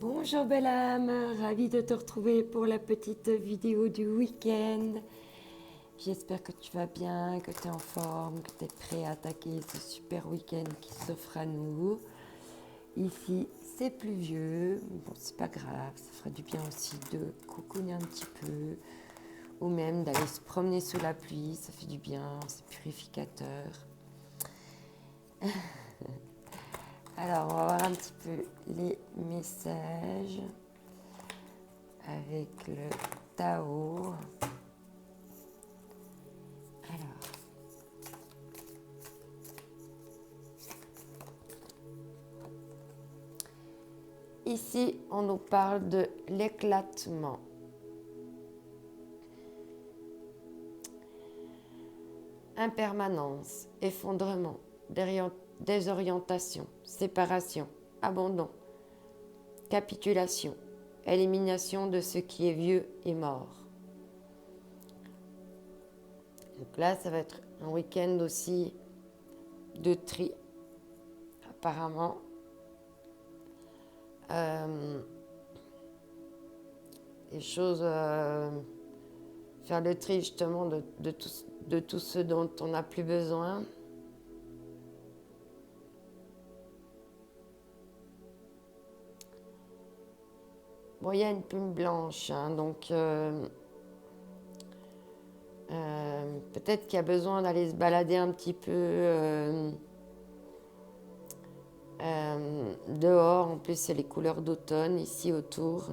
Bonjour belle âme, ravie de te retrouver pour la petite vidéo du week-end. J'espère que tu vas bien, que tu es en forme, que tu es prêt à attaquer ce super week-end qui s'offre à nous. Ici, c'est pluvieux, bon c'est pas grave, ça fera du bien aussi de cocooner un petit peu ou même d'aller se promener sous la pluie, ça fait du bien, c'est purificateur. Alors, on va voir un petit peu les messages avec le Tao. Alors, ici, on nous parle de l'éclatement. Impermanence, effondrement, désorientation, séparation, abandon, capitulation, élimination de ce qui est vieux et mort. Donc là, ça va être un week-end aussi de tri, apparemment. Des choses, faire le tri justement de tout ce dont on n'a plus besoin. Bon, il y a une plume blanche, hein, donc peut-être qu'il y a besoin d'aller se balader un petit peu dehors. En plus, c'est les couleurs d'automne ici autour.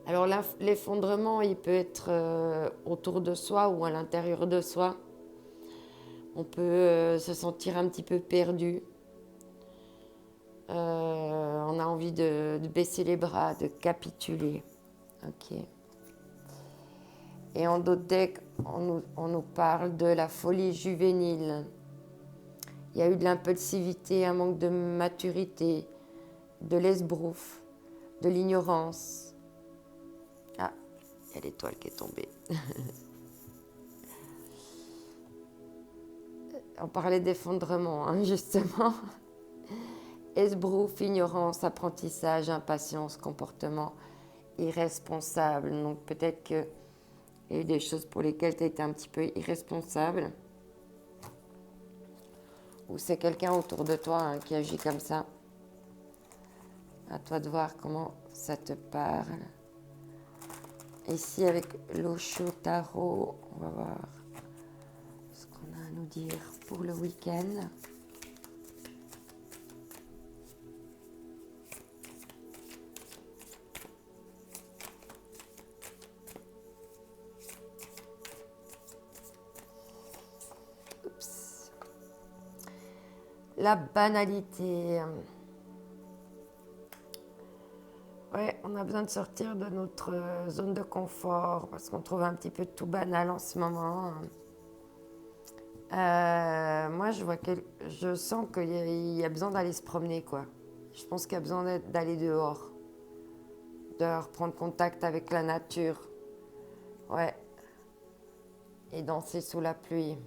Alors l'effondrement, il peut être autour de soi ou à l'intérieur de soi. On peut se sentir un petit peu perdu. On a envie de baisser les bras, de capituler. Ok. Et en d'autres decks, on nous parle de la folie juvénile. Il y a eu de l'impulsivité, un manque de maturité, de l'esbrouf, de l'ignorance. Ah, il y a l'étoile qui est tombée. On parlait d'effondrement, hein, justement. Esbrouf, ignorance, apprentissage, impatience, comportement irresponsable. Donc peut-être qu'il y a eu des choses pour lesquelles tu as été un petit peu irresponsable. Ou c'est quelqu'un autour de toi, hein, qui agit comme ça. À toi de voir comment ça te parle. Ici avec l'Osho Tarot, on va voir ce qu'on a à nous dire pour le week-end. Oups. La banalité. Ouais, on a besoin de sortir de notre zone de confort parce qu'on trouve un petit peu tout banal en ce moment. Moi, je sens qu'il y a besoin d'aller se promener, quoi. Je pense qu'il y a besoin d'aller dehors, de reprendre contact avec la nature. Ouais. Et danser sous la pluie.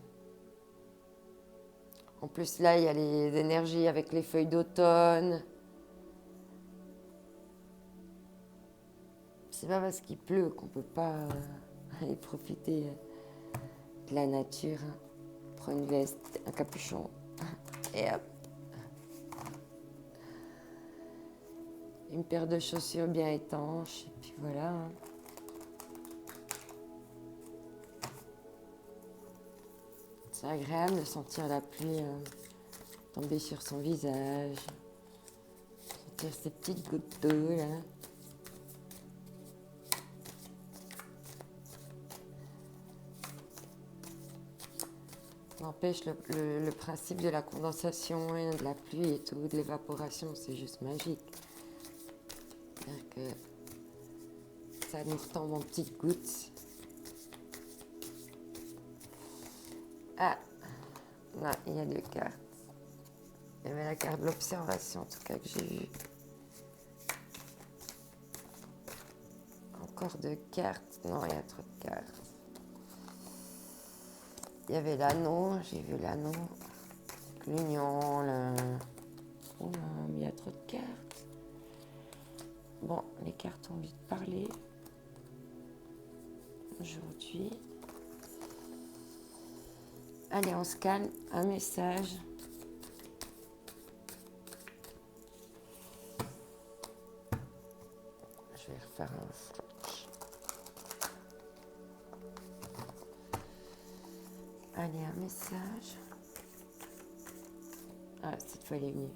En plus, là, il y a les énergies avec les feuilles d'automne. C'est pas parce qu'il pleut qu'on peut pas aller profiter de la nature. Prends une veste, un capuchon et hop. Une paire de chaussures bien étanches et puis voilà. C'est agréable de sentir la pluie tomber sur son visage. Sentir ces petites gouttes d'eau là. N'empêche, le principe de la condensation et de la pluie et tout, de l'évaporation, c'est juste magique. C'est-à-dire que ça nous retombe en petites gouttes. Ah, là, il y a deux cartes. Il y avait la carte de l'observation, en tout cas, que j'ai vue. Encore deux cartes. Non, il y a trop de cartes. Il y avait l'anneau, j'ai vu l'anneau. L'union, le... Oh, il y a Bon, les cartes ont envie de parler aujourd'hui. Allez, on se calme. Un message. Je vais refaire un switch. Allez, un message. Ah, cette fois, elle est venue.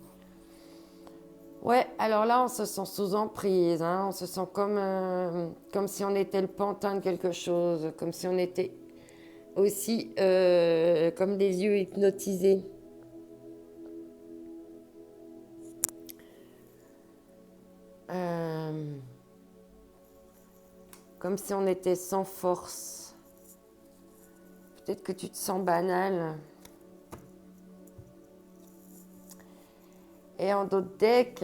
Ouais, alors là, on se sent sous emprise. Hein, on se sent comme si on était le pantin de quelque chose. Comme si on était aussi comme des yeux hypnotisés. Comme si on était sans force. Peut-être que tu te sens banal. Et en d'autres decks,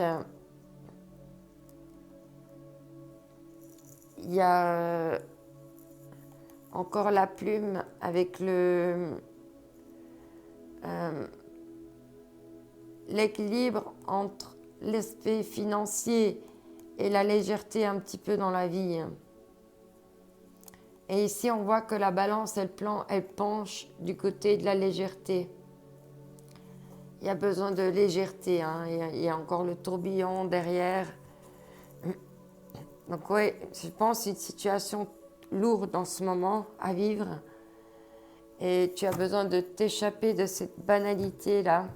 il y a encore la plume avec l'équilibre entre l'aspect financier et la légèreté un petit peu dans la vie. Et ici, on voit que la balance, elle penche du côté de la légèreté. Il y a besoin de légèreté. Hein. Il y a encore le tourbillon derrière. Donc oui, je pense une situation lourde en ce moment à vivre. Et tu as besoin de t'échapper de cette banalité-là.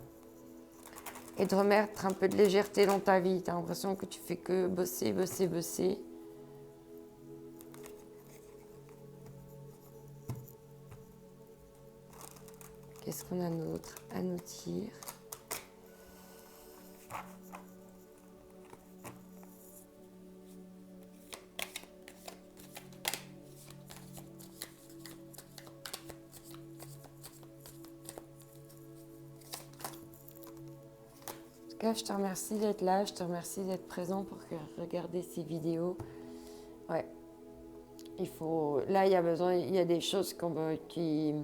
Et de remettre un peu de légèreté dans ta vie. Tu as l'impression que tu fais que bosser, bosser, bosser. Qu'est-ce qu'on a d'autre à nous dire? En tout cas, je te remercie d'être là, je te remercie d'être présent pour regarder ces vidéos. Ouais, là, il y a besoin, il y a des choses qui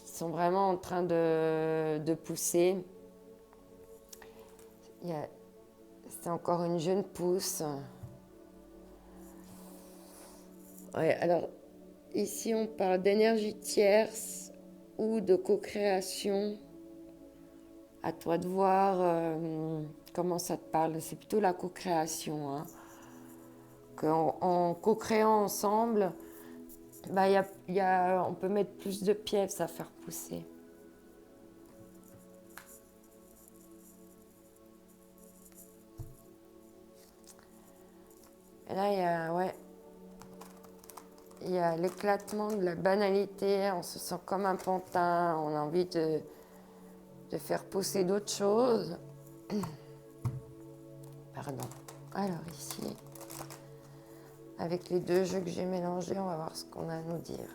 sont vraiment en train de pousser. C'est encore une jeune pousse. Ouais, alors, ici, on parle d'énergie tierce ou de co-création. À toi de voir comment ça te parle. C'est plutôt la co-création. Hein. En co-créant ensemble, bah, on peut mettre plus de pièces à faire pousser. Et là, il y a l'éclatement de la banalité. On se sent comme un pantin. On a envie de faire pousser d'autres choses. Pardon. Alors ici, avec les deux jeux que j'ai mélangés, on va voir ce qu'on a à nous dire.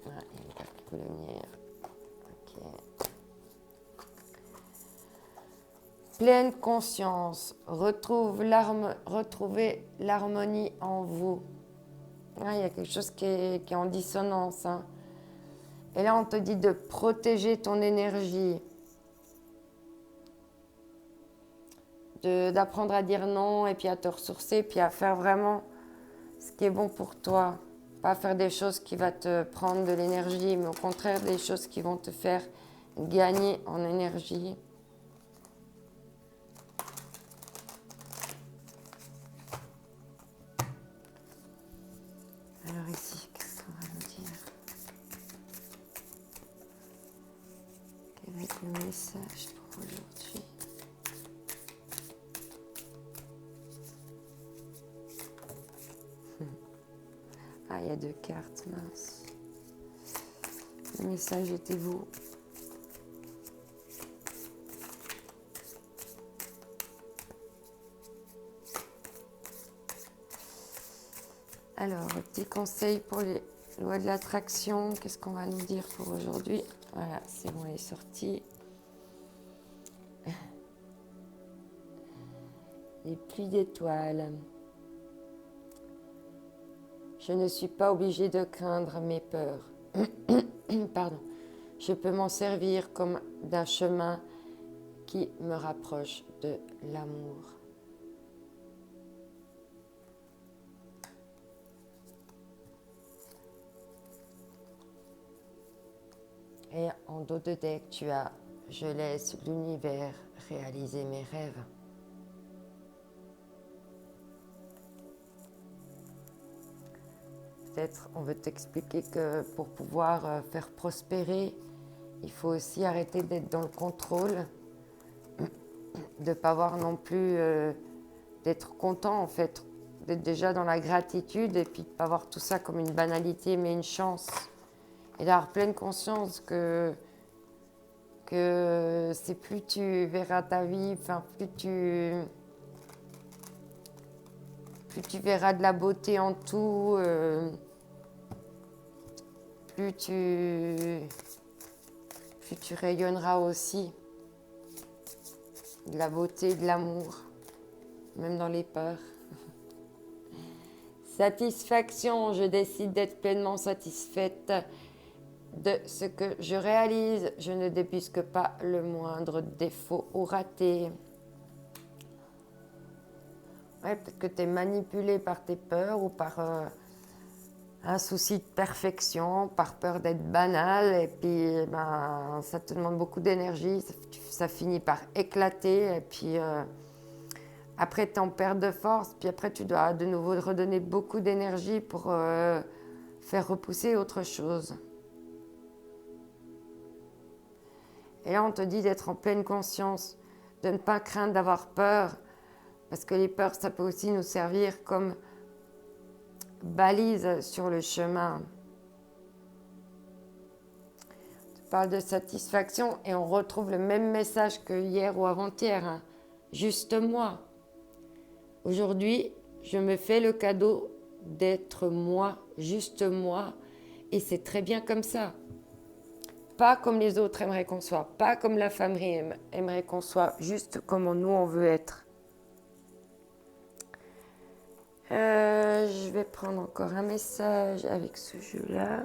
Ah, il y a une carte qui voulait venir. Ok. Pleine conscience. Retrouvez l'harmonie en vous. Ah, il y a quelque chose qui est en dissonance. Hein. Et là, on te dit de protéger ton énergie. D'apprendre à dire non et puis à te ressourcer, puis à faire vraiment ce qui est bon pour toi. Pas faire des choses qui vont te prendre de l'énergie, mais au contraire des choses qui vont te faire gagner en énergie. Alors ici, qu'est-ce qu'on va nous dire? Quel va être le message pour aujourd'hui? Ah, il y a deux cartes, mince. Le message était vous. Alors, petit conseil pour les lois de l'attraction. Qu'est-ce qu'on va nous dire pour aujourd'hui? Voilà, c'est bon, elle est sortie. Les pluies d'étoiles. Je ne suis pas obligée de craindre mes peurs. Pardon. Je peux m'en servir comme d'un chemin qui me rapproche de l'amour. Et en dos de deck, tu as « Je laisse l'univers réaliser mes rêves ». Peut-être on veut t'expliquer que pour pouvoir faire prospérer, il faut aussi arrêter d'être dans le contrôle, de ne pas avoir non plus d'être content en fait, d'être déjà dans la gratitude et puis de ne pas voir tout ça comme une banalité mais une chance. Et d'avoir pleine conscience que c'est plus tu verras ta vie, enfin plus tu verras de la beauté en tout, plus tu rayonneras aussi de la beauté, de l'amour, même dans les peurs. Satisfaction, je décide d'être pleinement satisfaite de ce que je réalise. Je ne débusque pas le moindre défaut ou raté. Ouais, peut-être que tu es manipulé par tes peurs ou par un souci de perfection, par peur d'être banal, et puis ben, ça te demande beaucoup d'énergie, ça finit par éclater, et puis après tu es en perte de force, puis après tu dois de nouveau redonner beaucoup d'énergie pour faire repousser autre chose. Et là on te dit d'être en pleine conscience, de ne pas craindre d'avoir peur, parce que les peurs ça peut aussi nous servir comme balise sur le chemin. Tu parles de satisfaction et on retrouve le même message que hier ou avant-hier. Hein. Juste moi. Aujourd'hui, je me fais le cadeau d'être moi, juste moi. Et c'est très bien comme ça. Pas comme les autres aimeraient qu'on soit. Pas comme la famille aimerait qu'on soit. Juste comme nous, on veut être. Je vais prendre encore un message avec ce jeu-là.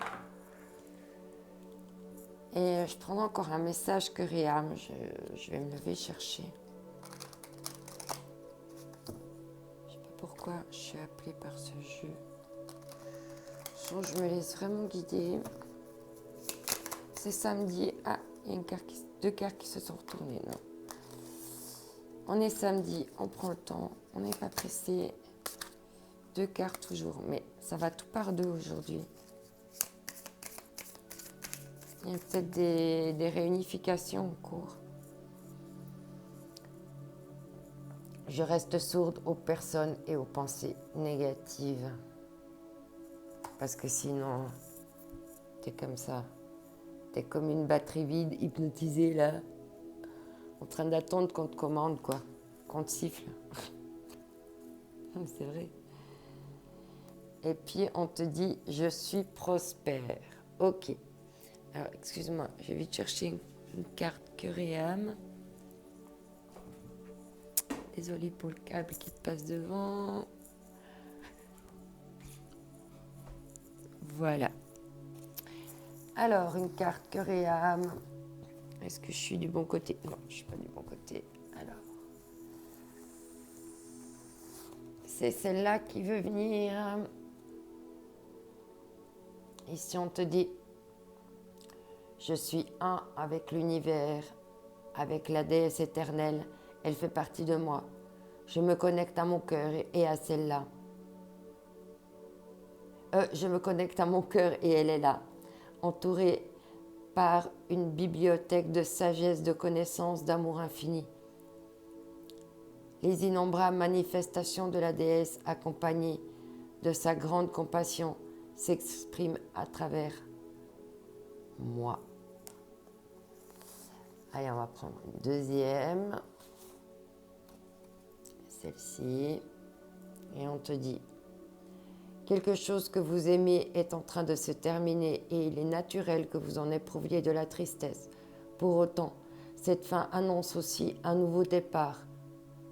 Et je prends encore un message que Réam. Je vais me lever chercher. Je sais pas pourquoi je suis appelée par ce jeu. Je me laisse vraiment guider. C'est samedi. Ah, il y a deux cartes qui se sont retournées. Non. On est samedi, on prend le temps. On n'est pas pressé. Deux cartes toujours, mais ça va tout par deux aujourd'hui. Il y a peut-être des réunifications en cours. Je reste sourde aux personnes et aux pensées négatives. Parce que sinon, t'es comme ça. T'es comme une batterie vide, hypnotisée là. En train d'attendre qu'on te commande, quoi. Qu'on te siffle. C'est vrai. Et puis, on te dit, je suis prospère. Ok. Alors, excuse-moi, je vais vite chercher une carte cœur et âme. Désolée pour le câble qui te passe devant. Voilà. Alors, une carte cœur et âme. Est-ce que je suis du bon côté? Non, je ne suis pas du bon côté. Alors, c'est celle-là qui veut venir. Ici, on te dit, je suis un avec l'univers, avec la déesse éternelle. Elle fait partie de moi. Je me connecte à mon cœur et à celle-là. Je me connecte à mon cœur et elle est là, entourée par une bibliothèque de sagesse, de connaissances, d'amour infini. Les innombrables manifestations de la déesse accompagnées de sa grande compassion s'expriment à travers moi. Allez, on va prendre une deuxième. Celle-ci. Et on te dit, quelque chose que vous aimez est en train de se terminer et il est naturel que vous en éprouviez de la tristesse. Pour autant, cette fin annonce aussi un nouveau départ.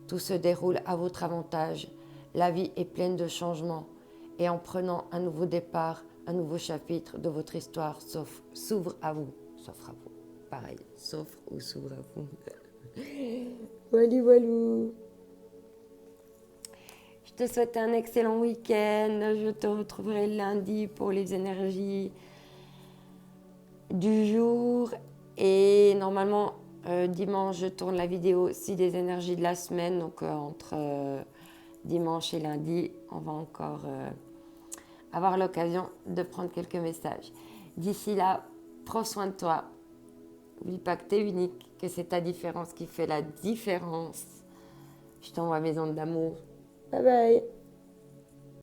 Tout se déroule à votre avantage. La vie est pleine de changements. Et en prenant un nouveau départ, un nouveau chapitre de votre histoire s'ouvre à vous. S'offre à vous. Pareil, s'offre ou s'ouvre à vous. Walou, walou. Je te souhaite un excellent week-end. Je te retrouverai lundi pour les énergies du jour. Et normalement, dimanche, je tourne la vidéo aussi des énergies de la semaine. Donc, entre dimanche et lundi, on va encore avoir l'occasion de prendre quelques messages. D'ici là, prends soin de toi. N'oublie pas que tu es unique, que c'est ta différence qui fait la différence. Je t'envoie mes ondes d'amour. Bye bye.